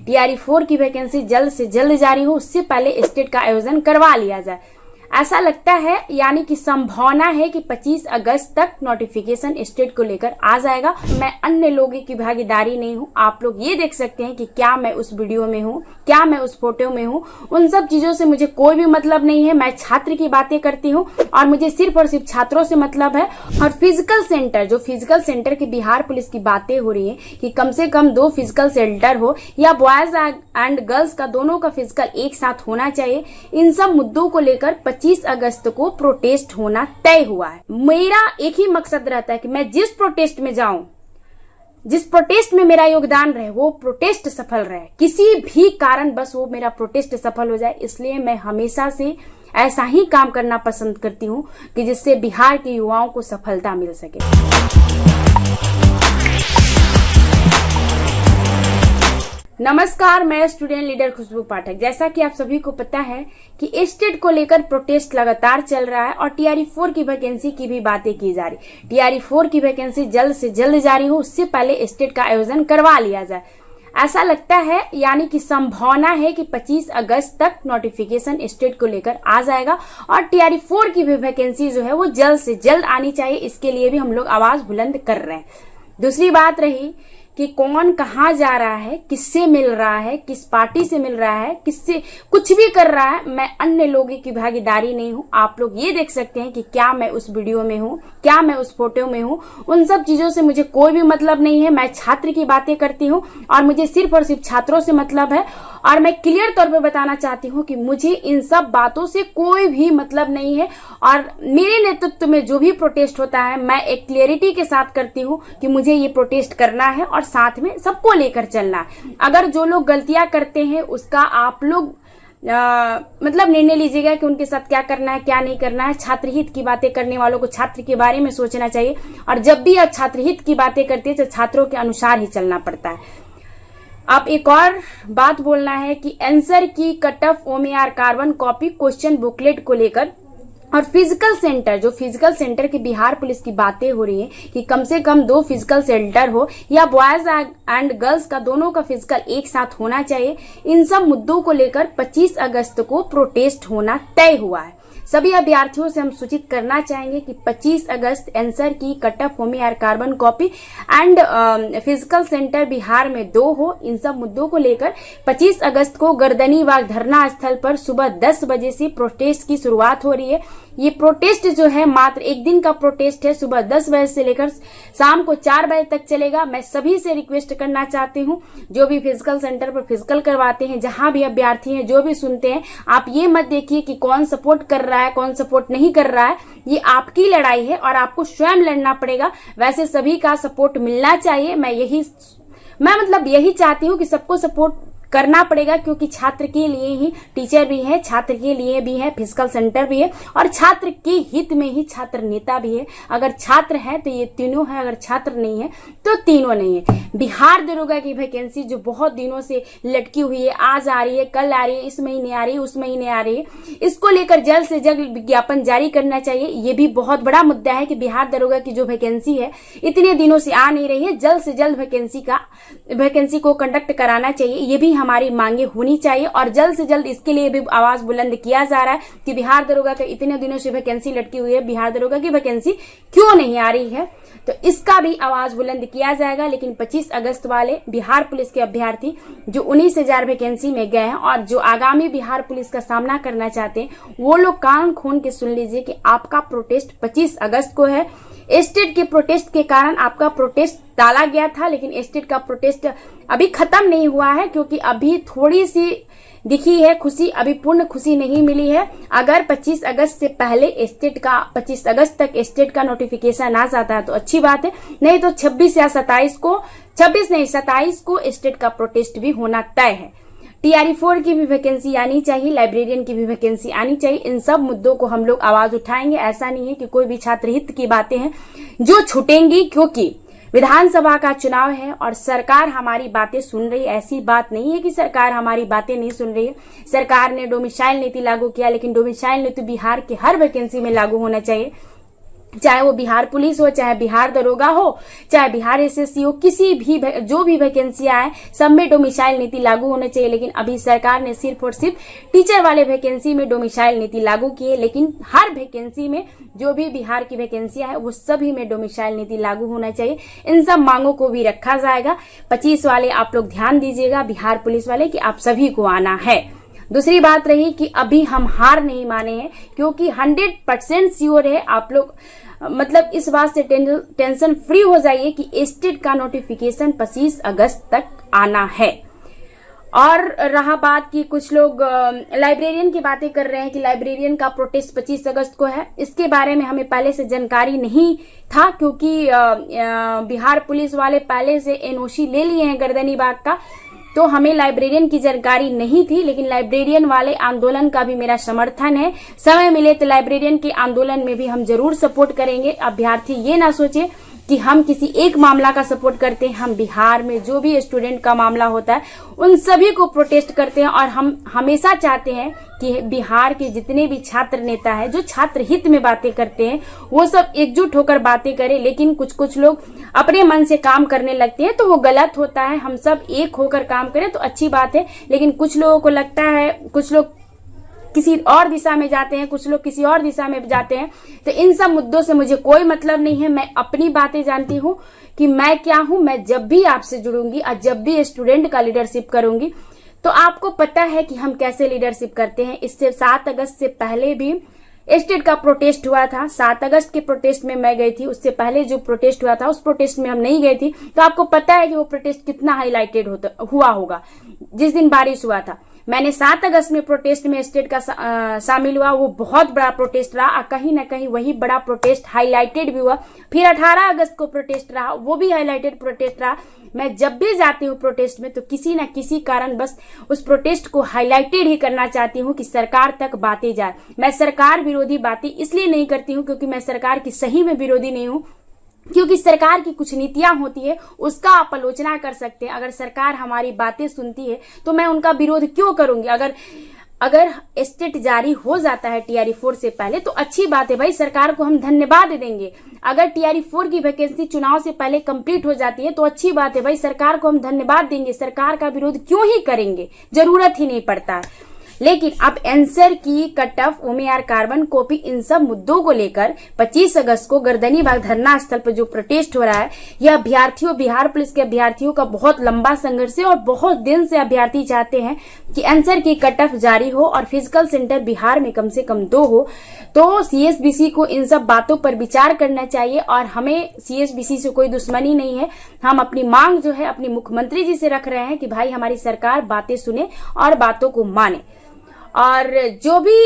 TRE 4 की vacancy जल्द से जल्द जारी हो, उससे पहले स्टेट का आयोजन करवा लिया जाए। ऐसा लगता है, यानी कि संभावना है कि 25 अगस्त तक नोटिफिकेशन स्टेट को लेकर आ जाएगा। मैं अन्य लोगों की भागीदारी नहीं हूँ। आप लोग ये देख सकते हैं कि क्या मैं उस वीडियो में हूँ, क्या मैं उस फोटो में हूँ, उन सब चीजों से मुझे कोई भी मतलब नहीं है। मैं छात्र की बातें करती हूँ और मुझे सिर्फ और सिर्फ छात्रों से मतलब है। और फिजिकल सेंटर, जो फिजिकल सेंटर की बिहार पुलिस की बातें हो रही है कि कम से कम 2 फिजिकल सेंटर हो या बॉयज एंड गर्ल्स का दोनों का फिजिकल एक साथ होना चाहिए, इन सब मुद्दों को लेकर 25 अगस्त को प्रोटेस्ट होना तय हुआ है। मेरा एक ही मकसद रहता है कि मैं जिस प्रोटेस्ट में जाऊं, जिस प्रोटेस्ट में मेरा योगदान रहे, वो प्रोटेस्ट सफल रहे, किसी भी कारण बस वो मेरा प्रोटेस्ट सफल हो जाए। इसलिए मैं हमेशा से ऐसा ही काम करना पसंद करती हूं कि जिससे बिहार के युवाओं को सफलता मिल सके। नमस्कार, मैं स्टूडेंट लीडर खुशबू पाठक। जैसा कि आप सभी को पता है कि स्टेट को लेकर प्रोटेस्ट लगातार चल रहा है और TRE 4 की वैकेंसी की भी बातें की जा रही। TRE 4 की वैकेंसी जल्द से जल्द जारी हो, उससे पहले स्टेट का आयोजन करवा लिया जाए। ऐसा लगता है, यानी कि संभावना है कि 25 अगस्त तक नोटिफिकेशन स्टेट को लेकर आ जाएगा और TRE 4 की भी वैकेंसी जो है वो जल्द से जल्द आनी चाहिए। इसके लिए भी हम लोग आवाज बुलंद कर रहे हैं। दूसरी बात रही कि कौन कहाँ जा रहा है, किससे मिल रहा है, किस पार्टी से मिल रहा है, किससे कुछ भी कर रहा है, मैं अन्य लोगों की भागीदारी नहीं हूँ। आप लोग ये देख सकते हैं कि क्या मैं उस वीडियो में हूँ, क्या मैं उस फोटो में हूँ, उन सब चीजों से मुझे कोई भी मतलब नहीं है। मैं छात्र की बातें करती हूँ और मुझे सिर्फ और सिर्फ छात्रों से मतलब है। और मैं क्लियर तौर पे बताना चाहती हूँ कि मुझे इन सब बातों से कोई भी मतलब नहीं है। और मेरे नेतृत्व में जो भी प्रोटेस्ट होता है, मैं एक क्लियरिटी के साथ करती हूँ कि मुझे ये प्रोटेस्ट करना है और साथ में सबको लेकर चलना है। अगर जो लोग गलतियां करते हैं उसका आप लोग मतलब निर्णय लीजिएगा कि उनके साथ क्या करना है, क्या नहीं करना है। छात्र हित की बातें करने वालों को छात्र के बारे में सोचना चाहिए और जब भी आप छात्र हित की बातें करते हैं तो छात्रों के अनुसार ही चलना पड़ता है। अब एक और बात बोलना है कि आंसर की cut off OMR carbon copy question booklet को लेकर और फिजिकल सेंटर, जो फिजिकल सेंटर की बिहार पुलिस की बातें हो रही है कि कम से कम 2 फिजिकल सेंटर हो या बॉयज एंड गर्ल्स का दोनों का फिजिकल एक साथ होना चाहिए, इन सब मुद्दों को लेकर 25 अगस्त को प्रोटेस्ट होना तय हुआ है। सभी अभ्यर्थियों से हम सूचित करना चाहेंगे कि 25 अगस्त आंसर की cut off OMR carbon copy and physical centre Bihar में 2 हो। इन सब मुद्दों को लेकर 25 अगस्त को गर्दनीबाग धरना स्थल पर सुबह 10 बजे से प्रोटेस्ट की शुरुआत हो रही है। ये प्रोटेस्ट जो है मात्र एक दिन का प्रोटेस्ट है, सुबह 10 बजे से लेकर शाम को 4 बजे तक चलेगा। मैं सभी से रिक्वेस्ट करना चाहती हूँ, जो भी फिजिकल सेंटर पर फिजिकल करवाते हैं, जहां भी अभ्यर्थी हैं, जो भी सुनते हैं, आप ये मत देखिए कि कौन सपोर्ट कर रहा है, कौन सपोर्ट नहीं कर रहा है। ये आपकी लड़ाई है और आपको स्वयं लड़ना पड़ेगा। वैसे सभी का सपोर्ट मिलना चाहिए। मैं मतलब यही चाहती हूँ कि सबको सपोर्ट करना पड़ेगा, क्योंकि छात्र के लिए ही टीचर भी है, छात्र के लिए भी है फिजिकल सेंटर भी है और छात्र के हित में ही छात्र नेता भी है। अगर छात्र है तो ये तीनों है, अगर छात्र नहीं है तो तीनों नहीं है। बिहार दरोगा की वैकेंसी जो बहुत दिनों से लटकी हुई है, आज आ रही है, कल आ रही है, इस महीने आ रही है, उस महीने आ रही है, इसको लेकर जल्द से जल्द विज्ञापन जारी करना चाहिए। ये भी बहुत बड़ा मुद्दा है कि बिहार दरोगा की जो वैकेंसी है इतने दिनों से आ नहीं रही है। जल्द से जल्द वैकेंसी को कंडक्ट कराना चाहिए। ये भी हमारी मांगे होनी चाहिए और जल्द से जल्द इसके लिए भी आवाज बुलंद किया जा रहा है कि बिहार दरोगा का इतने दिनों से वैकेंसी लटकी हुई है, बिहार दरोगा की वैकेंसी क्यों नहीं आ रही है, तो इसका भी आवाज बुलंद किया जाएगा। लेकिन 25 अगस्त वाले बिहार पुलिस के अभ्यर्थी जो 19,000 वैकेंसी में गए हैं और जो आगामी बिहार पुलिस का सामना करना चाहते हैं, वो लोग कान खोल के सुन लीजिए कि आपका प्रोटेस्ट 25 अगस्त को है। स्टेट के प्रोटेस्ट के कारण आपका प्रोटेस्ट टाला गया था, लेकिन स्टेट का प्रोटेस्ट अभी खत्म नहीं हुआ है, क्योंकि अभी थोड़ी सी दिखी है खुशी, अभी पूर्ण खुशी नहीं मिली है। अगर 25 अगस्त से पहले 25 अगस्त तक स्टेट का नोटिफिकेशन आ जाता है तो अच्छी बात है, नहीं तो 26 या 27 को स्टेट का प्रोटेस्ट भी होना तय है। TRE 4 की भी वैकेंसी आनी चाहिए, लाइब्रेरियन की भी वैकेंसी आनी चाहिए। इन सब मुद्दों को हम लोग आवाज उठाएंगे। ऐसा नहीं है कि कोई भी छात्र हित की बातें हैं जो छूटेंगी, क्योंकि विधानसभा का चुनाव है और सरकार हमारी बातें सुन रही है। ऐसी बात नहीं है कि सरकार हमारी बातें नहीं सुन रही है। सरकार ने डोमिसाइल नीति लागू किया, लेकिन डोमिसाइल नीति बिहार के हर वैकेंसी में लागू होना चाहिए। चाहे वो बिहार पुलिस हो, चाहे बिहार दरोगा हो, चाहे बिहार एसएससी हो, किसी भी जो भी वैकेंसियां है सब में डोमिसाइल नीति लागू होना चाहिए। लेकिन अभी सरकार ने सिर्फ और सिर्फ टीचर वाले वैकेंसी में डोमिसाइल नीति लागू की है, लेकिन हर वैकेंसी में जो भी बिहार की वैकेंसियां है वो सभी में डोमिसाइल नीति लागू होना चाहिए। इन सब मांगों को भी रखा जाएगा। 25 वाले आप लोग ध्यान दीजिएगा, बिहार पुलिस वाले, कि आप सभी को आना है। दूसरी बात रही कि अभी हम हार नहीं माने हैं, क्योंकि 100% श्योर है आप लोग, मतलब इस बात से टेंशन फ्री हो जाइए कि एस्टेट का नोटिफिकेशन 25 अगस्त तक आना है। और रहा बात कि कुछ लोग लाइब्रेरियन की बातें कर रहे हैं कि लाइब्रेरियन का प्रोटेस्ट 25 अगस्त को है, इसके बारे में हमें पहले से जानकारी नहीं था, क्योंकि बिहार पुलिस वाले पहले से एनओसी ले लिए हैं गर्दनी बाग का, तो हमें लाइब्रेरियन की जानकारी नहीं थी। लेकिन लाइब्रेरियन वाले आंदोलन का भी मेरा समर्थन है। समय मिले तो लाइब्रेरियन के आंदोलन में भी हम जरूर सपोर्ट करेंगे। अभ्यर्थी ये ना सोचे कि हम किसी एक मामला का सपोर्ट करते हैं, हम बिहार में जो भी स्टूडेंट का मामला होता है उन सभी को प्रोटेस्ट करते हैं। और हम हमेशा चाहते हैं कि बिहार के जितने भी छात्र नेता है जो छात्र हित में बातें करते हैं वो सब एकजुट होकर बातें करें। लेकिन कुछ लोग अपने मन से काम करने लगते हैं तो वो गलत होता है। हम सब एक होकर काम करें तो अच्छी बात है। लेकिन कुछ लोगों को लगता है, कुछ लोग किसी और दिशा में जाते हैं, कुछ लोग किसी और दिशा में जाते हैं, तो इन सब मुद्दों से मुझे कोई मतलब नहीं है। मैं अपनी बातें जानती हूँ कि मैं क्या हूँ। मैं जब भी आपसे जुड़ूंगी और जब भी स्टूडेंट का लीडरशिप करूंगी तो आपको पता है कि हम कैसे लीडरशिप करते हैं। इससे 7 अगस्त से पहले भी एस्टेट का प्रोटेस्ट हुआ था। 7 अगस्त के प्रोटेस्ट में मैं गई थी, उससे पहले जो प्रोटेस्ट हुआ था उस प्रोटेस्ट में हम नहीं गई थी। तो आपको पता है कि वो प्रोटेस्ट कितना हाईलाइटेड हुआ होगा जिस दिन बारिश हुआ था। मैंने 7 अगस्त में प्रोटेस्ट में स्टेट का शामिल हुआ, वो बहुत बड़ा प्रोटेस्ट रहा और कहीं ना कहीं वही बड़ा प्रोटेस्ट हाईलाइटेड भी हुआ। फिर 18 अगस्त को प्रोटेस्ट रहा, वो भी हाईलाइटेड प्रोटेस्ट रहा। मैं जब भी जाती हूँ प्रोटेस्ट में तो किसी न किसी कारण बस उस प्रोटेस्ट को हाईलाइटेड ही करना चाहती हूँ कि सरकार तक बातें जाए। मैं सरकार विरोधी बातें इसलिए नहीं करती हूँ क्योंकि मैं सरकार की सही में विरोधी नहीं हूँ, क्योंकि सरकार की कुछ नीतियां होती है उसका आप आलोचना कर सकते हैं। अगर सरकार हमारी बातें सुनती है तो मैं उनका विरोध क्यों करूंगी। अगर एस्टेट जारी हो जाता है टीआरई 4 से पहले तो अच्छी बात है भाई, सरकार को हम धन्यवाद देंगे। अगर टीआरई 4 की वैकेंसी चुनाव से पहले कंप्लीट हो जाती है तो अच्छी बात है भाई, सरकार को हम धन्यवाद देंगे। सरकार का विरोध क्यों ही करेंगे, जरूरत ही नहीं पड़ता है। लेकिन अब आंसर की, कट ऑफ, ओमेआर कार्बन कॉपी, इन सब मुद्दों को लेकर 25 अगस्त को गर्दनी बाग धरना स्थल पर जो प्रोटेस्ट हो रहा है, यह अभ्यर्थियों, बिहार पुलिस के अभ्यर्थियों का बहुत लंबा संघर्ष है और बहुत दिन से अभ्यर्थी चाहते हैं कि आंसर की कट ऑफ जारी हो और फिजिकल सेंटर बिहार में कम से कम 2 हो। तो सीएसबीसी को इन सब बातों पर विचार करना चाहिए और हमें सीएसबीसी से कोई दुश्मनी नहीं है। हम अपनी मांग जो है अपनी मुख्यमंत्री जी से रख रहे हैं कि भाई हमारी सरकार बातें सुने और बातों को माने। और जो भी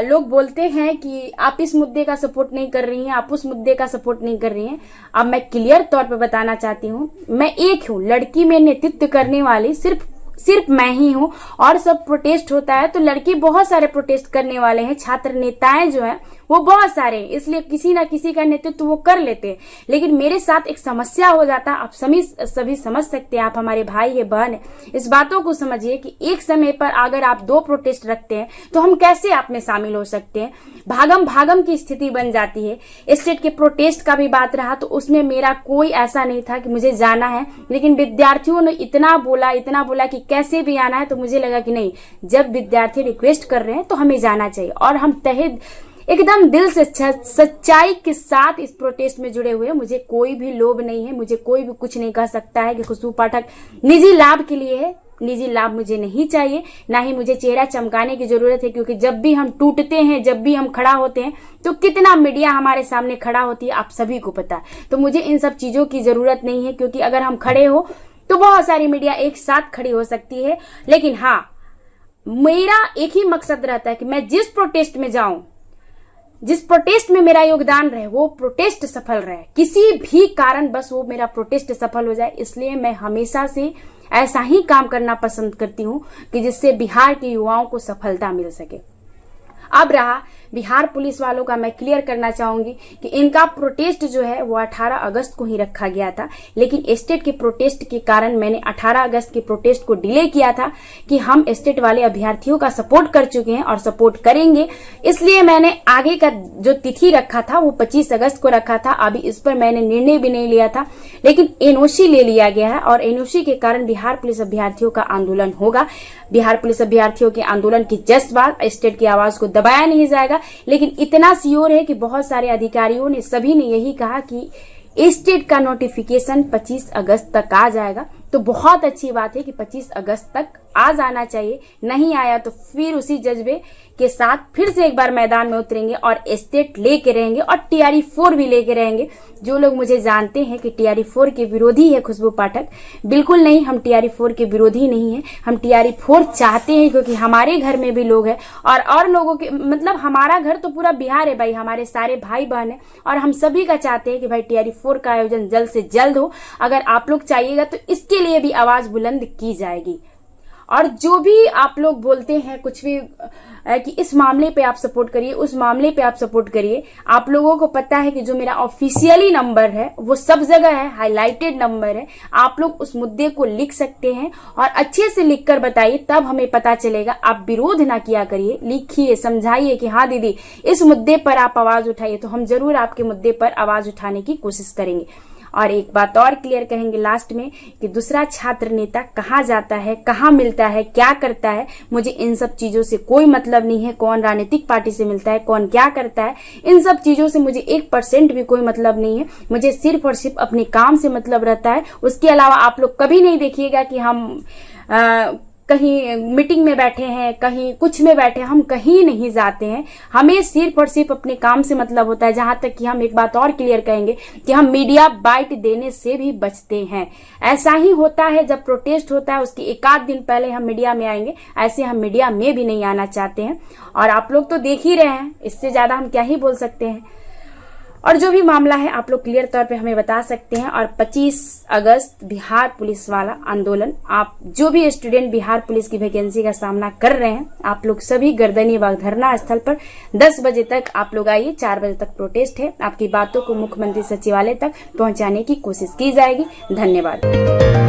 लोग बोलते हैं कि आप इस मुद्दे का सपोर्ट नहीं कर रही हैं, आप उस मुद्दे का सपोर्ट नहीं कर रही हैं, अब मैं क्लियर तौर पे बताना चाहती हूँ, मैं एक हूँ, लड़की में नेतृत्व करने वाली सिर्फ मैं ही हूँ। और सब प्रोटेस्ट होता है तो लड़के बहुत सारे प्रोटेस्ट करने वाले हैं, छात्र नेताएं जो हैं वो बहुत सारे हैं, इसलिए किसी ना किसी का नेतृत्व वो कर लेते हैं। लेकिन मेरे साथ एक समस्या हो जाता, आप सभी समझ सकते हैं, आप हमारे भाई है, बहन है। इस बातों को समझिए कि एक समय पर अगर आप 2 प्रोटेस्ट रखते हैं तो हम कैसे आप में शामिल हो सकते हैं। भागम की स्थिति बन जाती है। स्टेट के प्रोटेस्ट का भी बात रहा तो उसमें मेरा कोई ऐसा नहीं था कि मुझे जाना है, लेकिन विद्यार्थियों ने इतना बोला कि कैसे भी आना है, तो मुझे लगा कि नहीं, जब विद्यार्थी रिक्वेस्ट कर रहे हैं तो हमें जाना चाहिए। और हम एकदम दिल से सच्चाई के साथ इस प्रोटेस्ट में जुड़े हुए। मुझे कोई भी लोभ नहीं है, मुझे कोई भी कुछ नहीं कह सकता है कि खुशबू पाठक निजी लाभ के लिए है। निजी लाभ मुझे नहीं चाहिए, ना ही मुझे चेहरा चमकाने की जरूरत है, क्योंकि जब भी हम टूटते हैं, जब भी हम खड़ा होते हैं तो कितना मीडिया हमारे सामने खड़ा होती है, आप सभी को पता है। तो मुझे इन सब चीजों की जरूरत नहीं है, क्योंकि अगर हम खड़े हो तो बहुत सारी मीडिया एक साथ खड़ी हो सकती है। लेकिन हाँ, मेरा एक ही मकसद रहता है कि मैं जिस प्रोटेस्ट में जाऊं, जिस प्रोटेस्ट में मेरा योगदान रहे, वो प्रोटेस्ट सफल रहे, किसी भी कारण बस वो मेरा प्रोटेस्ट सफल हो जाए। इसलिए मैं हमेशा से ऐसा ही काम करना पसंद करती हूँ कि जिससे बिहार के युवाओं को सफलता मिल सके। अब रहा बिहार पुलिस वालों का मैं क्लियर करना चाहूंगी कि इनका प्रोटेस्ट जो है वो 18 अगस्त को ही रखा गया था, लेकिन स्टेट के प्रोटेस्ट के कारण मैंने 18 अगस्त के प्रोटेस्ट को डिले किया था कि हम स्टेट वाले अभ्यर्थियों का सपोर्ट कर चुके हैं और सपोर्ट करेंगे, इसलिए मैंने आगे का जो तिथि रखा था वो 25 अगस्त को रखा था। अभी इस पर मैंने निर्णय भी नहीं लिया था, लेकिन एनओसी ले लिया गया है और एनओसी के कारण बिहार पुलिस अभ्यर्थियों का आंदोलन होगा। बिहार पुलिस अभ्यर्थियों के आंदोलन की जस्ट बाद स्टेट की आवाज को दबाया नहीं जाएगा, लेकिन इतना श्योर है कि बहुत सारे अधिकारियों ने, सभी ने यही कहा कि स्टेट का नोटिफिकेशन 25 अगस्त तक आ जाएगा। तो बहुत अच्छी बात है कि 25 अगस्त तक आ जाना चाहिए, नहीं आया तो फिर उसी जज्बे के साथ फिर से एक बार मैदान में उतरेंगे और स्टेट लेके रहेंगे और टीआरई 4 भी लेके रहेंगे। जो लोग मुझे जानते हैं कि टीआरई 4 के विरोधी है खुशबू पाठक, बिल्कुल नहीं, हम टीआरई 4 के विरोधी नहीं है, हम टीआरई 4 चाहते हैं, क्योंकि हमारे घर में भी लोग हैं और लोगों के, मतलब हमारा घर तो पूरा बिहार है भाई, हमारे सारे भाई बहन है और हम सभी का चाहते हैं कि भाई टीआरई 4 का आयोजन जल्द से जल्द हो। अगर आप लोग चाहिएगा तो इसके लिए भी आवाज बुलंद की जाएगी। और जो भी आप लोग बोलते हैं कुछ भी कि इस मामले पे आप सपोर्ट करिए, उस मामले पे आप सपोर्ट करिए, आप लोगों को पता है कि जो मेरा ऑफिशियली नंबर है वो सब जगह है, हाईलाइटेड नंबर है। आप लोग उस मुद्दे को लिख सकते हैं और अच्छे से लिखकर बताइए, तब हमें पता चलेगा। आप विरोध ना किया करिए, लिखिए, समझाइए कि हाँ दीदी इस मुद्दे पर आप आवाज उठाइए, तो हम जरूर आपके मुद्दे पर आवाज उठाने की कोशिश करेंगे। और एक बात और क्लियर कहेंगे लास्ट में कि दूसरा छात्र नेता कहाँ जाता है, कहाँ मिलता है, क्या करता है, मुझे इन सब चीजों से कोई मतलब नहीं है। कौन राजनीतिक पार्टी से मिलता है, कौन क्या करता है, इन सब चीजों से मुझे 1% भी कोई मतलब नहीं है। मुझे सिर्फ और सिर्फ अपने काम से मतलब रहता है। उसके अलावा आप लोग कभी नहीं देखिएगा कि हम कहीं मीटिंग में बैठे हैं, कहीं कुछ में बैठे हैं, हम कहीं नहीं जाते हैं। हमें सिर्फ और सिर्फ अपने काम से मतलब होता है। जहां तक कि हम एक बात और क्लियर कहेंगे कि हम मीडिया बाइट देने से भी बचते हैं। ऐसा ही होता है जब प्रोटेस्ट होता है उसके एक आध दिन पहले हम मीडिया में आएंगे, ऐसे हम मीडिया में भी नहीं आना चाहते हैं। और आप लोग तो देख ही रहे हैं, इससे ज्यादा हम क्या ही बोल सकते हैं। और जो भी मामला है आप लोग क्लियर तौर पे हमें बता सकते हैं। और 25 अगस्त बिहार पुलिस वाला आंदोलन, आप जो भी स्टूडेंट बिहार पुलिस की वैकेंसी का सामना कर रहे हैं, आप लोग सभी गर्दनी बाग धरना स्थल पर 10 बजे तक आप लोग आइए। 4 बजे तक प्रोटेस्ट है। आपकी बातों को मुख्यमंत्री सचिवालय तक पहुंचाने की कोशिश की जाएगी। धन्यवाद।